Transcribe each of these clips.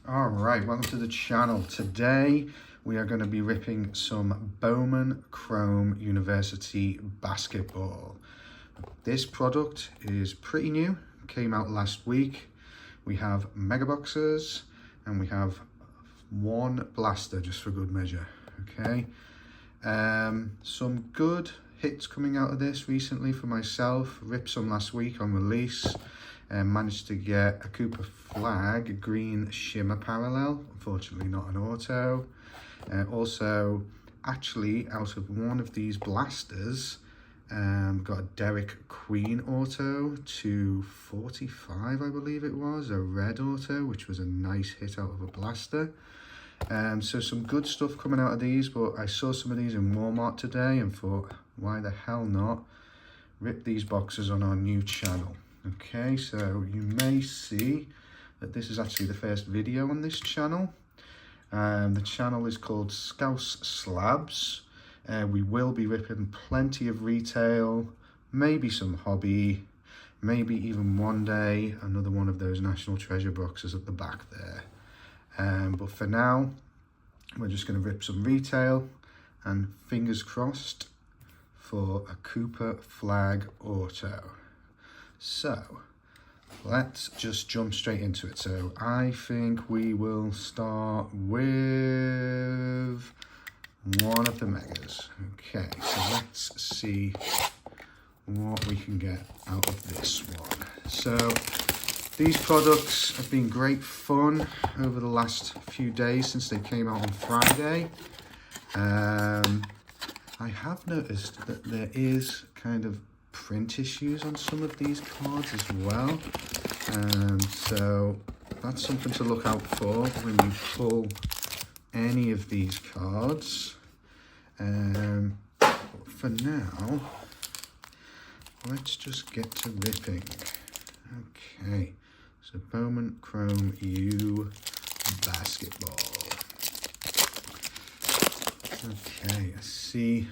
Alright, welcome to the channel. Today we are going to be ripping some Bowman Chrome University Basketball. This product is pretty new, came out last week. We have mega boxes and we have one blaster just for good measure. Okay, some good hits coming out of this recently for myself. Ripped some last week on release. Managed to get a Cooper Flagg green shimmer parallel, unfortunately not an auto. Also, actually out of one of these blasters, got a Derek Queen auto to 45, I believe it was, a red auto, which was a nice hit out of a blaster. So some good stuff coming out of these, but I saw some of these in Walmart today and thought, why the hell not rip these boxes on our new channel. Okay, so you may see that this is actually the first video on this channel. The channel is called Scouse Slabs. We will be ripping plenty of retail, maybe some hobby, maybe even one day another one of those National Treasure boxes at the back there. But for now, we're just going to rip some retail and fingers crossed for a Cooper Flagg auto. So let's just jump straight into it. So I think we will start with one of the megas. Okay, so let's see what we can get out of this one. So these products have been great fun over the last few days since they came out on Friday. I have noticed that there is kind of print issues on some of these cards as well, so that's something to look out for when you pull any of these cards. But for now, let's just get to ripping. Okay, so Bowman Chrome U Basketball. Okay, I see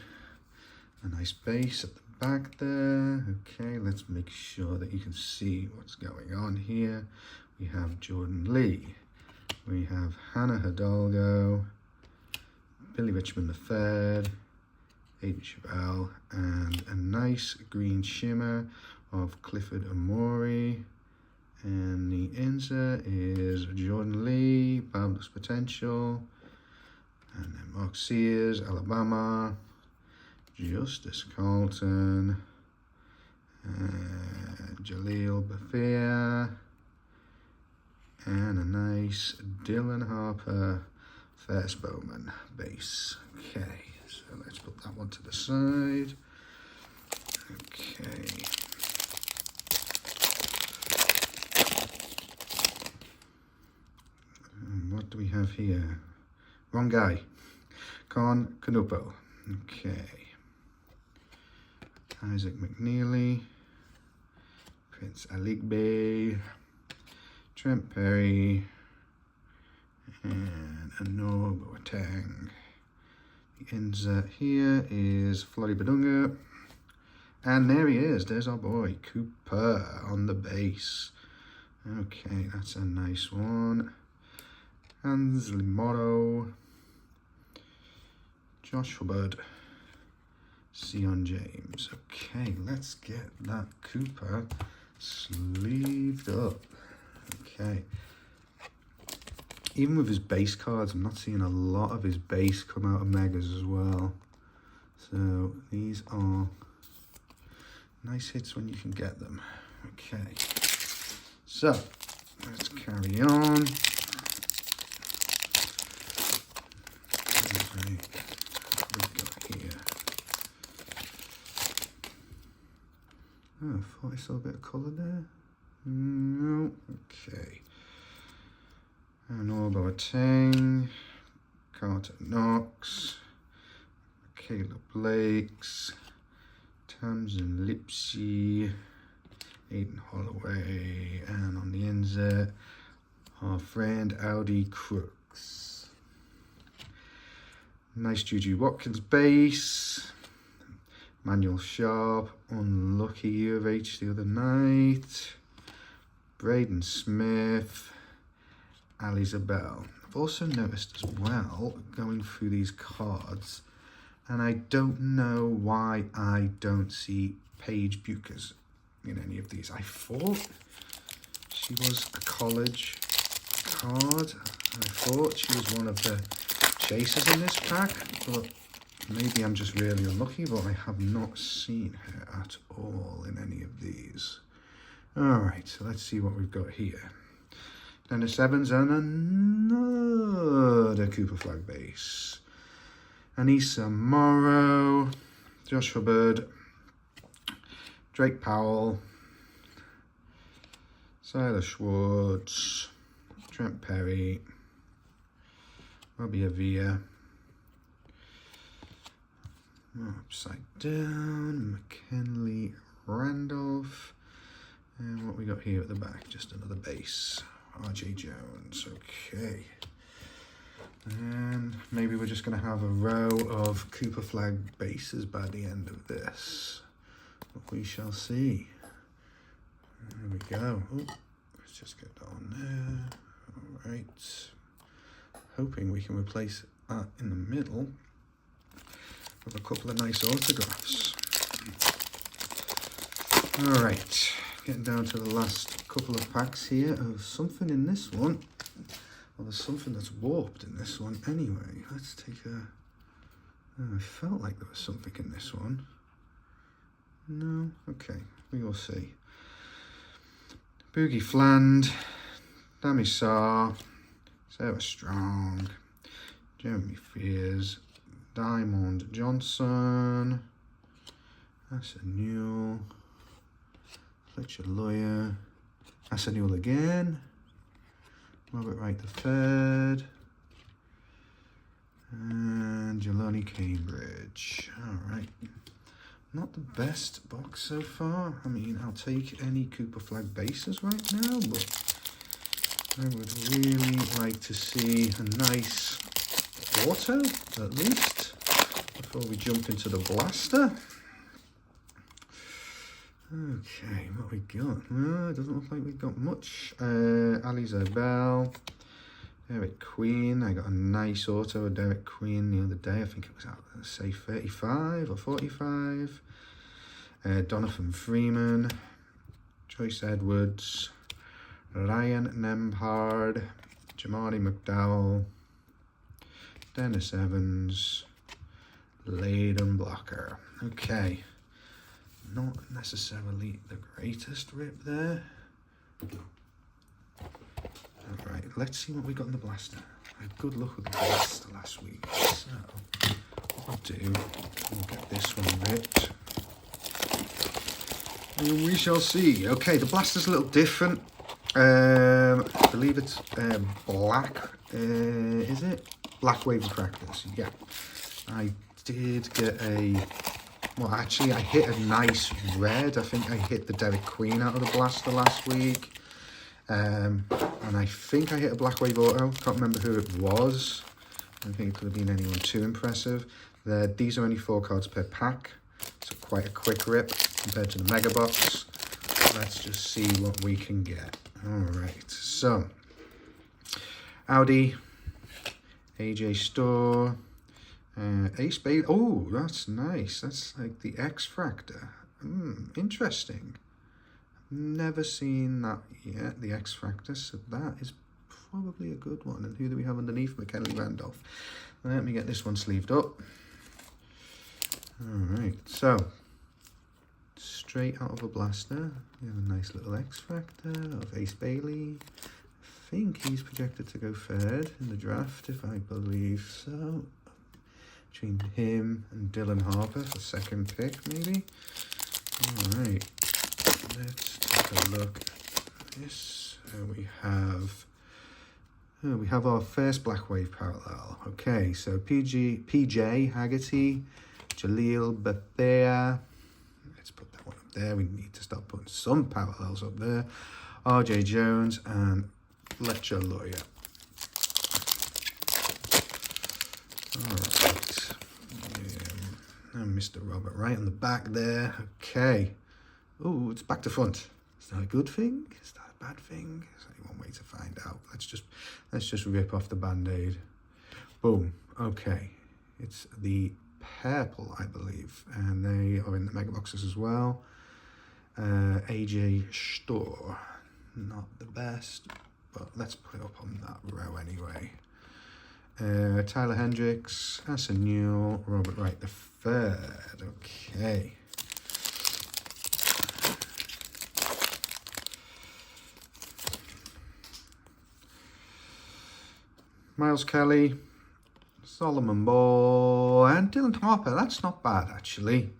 a nice base at the back there. Okay, let's make sure that you can see what's going on here. We have Jordan Lee, we have Hannah Hidalgo, Billy Richmond III, Aiden Chevelle, and a nice green shimmer of Clifford Amori. And the insert is Jordan Lee, Boundless Potential, and then Mark Sears, Alabama, Justice Carlton, Jaleel Bafir, and a nice Dylan Harper First Bowman base. Okay, so let's put that one to the side. Okay. And what do we have here? Wrong guy. Con Canupo. Okay. Isaac McNeely, Prince Aligbe, Trent Perry, and Anor Boateng. The insert here is Flori Badunga, and there he is. There's our boy Cooper on the base. Okay, that's a nice one. Hans Limoro, Josh Hubbard, Sion James. Okay, let's get that Cooper sleeved up. Okay. Even with his base cards, I'm not seeing a lot of his base come out of megas as well. So these are nice hits when you can get them. Okay. So let's carry on. Okay. What we got here? Oh, I thought I saw a bit of colour there. No. Okay. Anor Boateng, Carter Knox, Caleb Blakes, Tamsin Lipsy, Aiden Holloway, and on the insert, our friend Audi Crooks. Nice Juju Watkins base. Manuel Sharp, unlucky U of H the other night. Braden Smith, Ali Zabel. I've also noticed as well, going through these cards, and I don't know why I don't see Paige Buchers in any of these. I thought she was a college card. I thought she was one of the chasers in this pack, but maybe I'm just really unlucky, but I have not seen her at all in any of these. All right, so let's see what we've got here. Dennis Evans and another Cooper Flagg base. Anissa Morrow, Joshua Bird, Drake Powell, Silas Schwartz, Trent Perry, Robbie Avia, Upside Down, McKinley Randolph, and what we got here at the back, just another base, RJ Jones. Okay, and maybe we're just going to have a row of Cooper Flagg bases by the end of this, but we shall see. There we go. Oh, let's just get that on there. All right, hoping we can replace that in the middle with a couple of nice autographs. All right, getting down to the last couple of packs here of something in this one. Well, there's something that's warped in this one anyway. Let's take a... Oh, I felt like there was something in this one. No? Okay, we will see. Boogie Fland, Dami Sarr, Sarah Strong, Jeremy Fears, Diamond Johnson, Asa Newell, Fletcher Lawyer, Asa Newell again, Robert Wright III, and Jelani Cambridge. All right, not the best box so far. I mean, I'll take any Cooper Flagg bases right now, but I would really like to see a nice auto, at least, before we jump into the blaster. Okay, what we got? No, it doesn't look like we've got much. Ali Zabel, Derek Queen. I got a nice auto of Derek Queen the other day. I think it was out, say, 35 or 45. Donovan Freeman, Joyce Edwards, Ryan Nembhard, Jamari McDowell, Dennis Evans, Layden Blocker. Okay, not necessarily the greatest rip there. All right, let's see what we got in the blaster. I had good luck with the blaster last week, so what I'll do, we'll get this one ripped, and we shall see. Okay, the blaster's a little different. I believe it's black. Is it? Black Wave Refractors. Yeah, I did get a... Well, actually, I hit a nice red. I think I hit the Derek Queen out of the blaster last week. And I think I hit a Black Wave Auto. Can't remember who it was. I don't think it could have been anyone too impressive. These are only 4 cards per pack, so quite a quick rip compared to the Mega Box. Let's just see what we can get. All right, so Audi, AJ Store, Ace Bailey. Oh, that's nice. That's like the X-Fractor. Interesting. Never seen that yet, the X-Fractor, so that is probably a good one. And who do we have underneath? McKinley Randolph. Let me get this one sleeved up. All right, so straight out of a blaster, we have a nice little X-Fractor of Ace Bailey. I think he's projected to go third in the draft, if I believe so. Between him and Dylan Harper for second pick, maybe. All right, let's take a look at this. We have our first Black Wave parallel. Okay, so PJ Haggerty, Jaleel Bethea. Let's put that one up there. We need to start putting some parallels up there. RJ Jones and Fletcher Lawyer. All right. And Mr. Robert right on the back there. Okay. Oh, it's back to front. Is that a good thing? Is that a bad thing? There's only one way to find out. Let's just rip off the band-aid. Boom. Okay, it's the purple, I believe, and they are in the mega boxes as well. AJ Store, not the best, but let's put it up on that row anyway. Tyler Hendricks, Asa Newell, Robert Wright the third. Okay. Miles Kelly, Solomon Ball, and Dylan Harper. That's not bad, actually.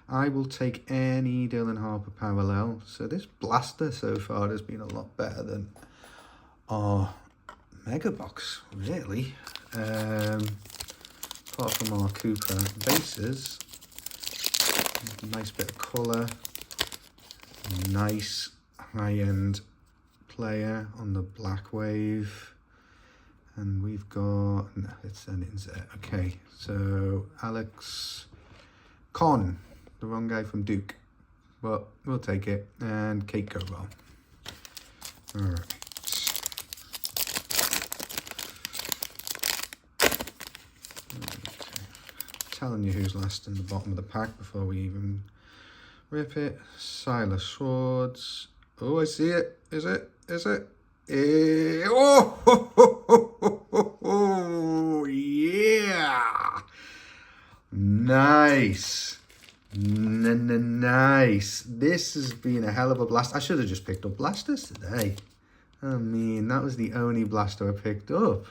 I will take any Dylan Harper parallel. So this blaster so far has been a lot better than our mega box, really. Apart from our Cooper bases. Nice bit of colour. Nice high-end player on the black wave. And we've got, no, it's an insert. Okay, so Alex Con, the wrong guy from Duke, but we'll take it. And Kate Cobell. All right. Okay. Telling you who's last in the bottom of the pack before we even rip it. Silas Swords. Oh, I see it. Is it? Is it? Oh, yeah. Nice. Nice. This has been a hell of a blast. I should have just picked up blasters today. I mean, that was the only blaster I picked up.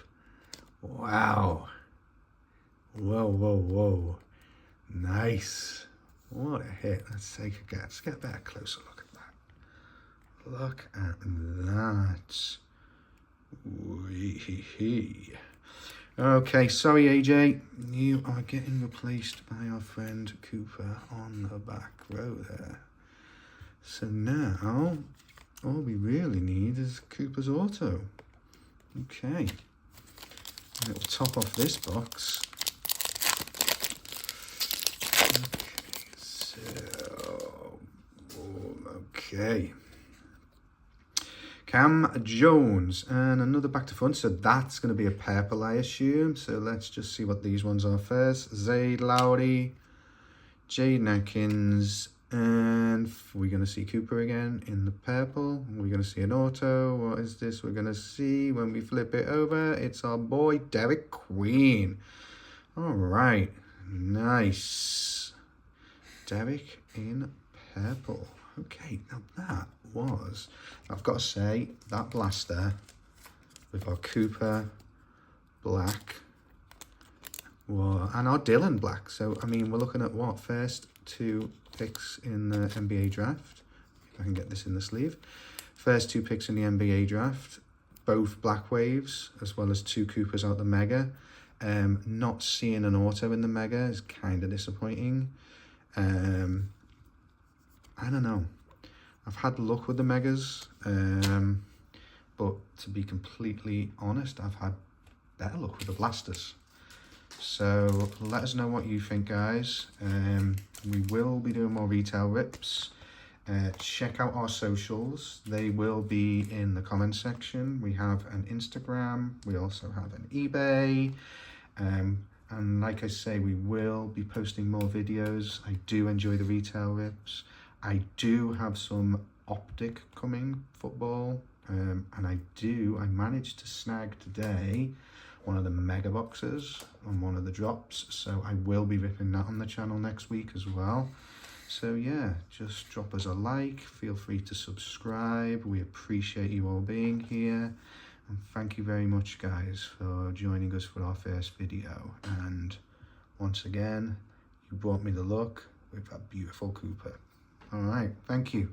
Wow. Whoa, whoa, whoa. Nice. What a hit. Let's get a better closer look at that. Look at that. Wee-hee-hee. Okay, sorry AJ, you are getting replaced by our friend Cooper on the back row there. So now, all we really need is Cooper's auto. Okay, and it will top off this box. Okay, so, okay. Cam Jones, and another back to front, so that's going to be a purple, I assume. So let's just see what these ones are first. Zayd Lowry, Jaden Atkins, and we're going to see Cooper again in the purple. We're going to see an auto. What is this we're going to see when we flip it over? It's our boy Derek Queen. All right, nice. Derek in purple. Okay, now that was, I've got to say, that blaster with our Cooper black and our Dylan black. So, I mean, we're looking at what? First two picks in the NBA draft. If I can get this in the sleeve. First two picks in the NBA draft, both black waves, as well as two Coopers out the mega. Not seeing an auto in the mega is kind of disappointing. I don't know. I've had luck with the megas, but to be completely honest, I've had better luck with the blasters. So let us know what you think, guys. We will be doing more retail rips. Check out our socials. They will be in the comment section. We have an Instagram. We also have an eBay. And like I say, we will be posting more videos. I do enjoy the retail rips. I do have some optic coming, football, and I managed to snag today one of the mega boxes on one of the drops, so I will be ripping that on the channel next week as well. So yeah, just drop us a like, feel free to subscribe. We appreciate you all being here, and thank you very much, guys, for joining us for our first video. And once again, you brought me the luck with that beautiful Cooper. All right, thank you.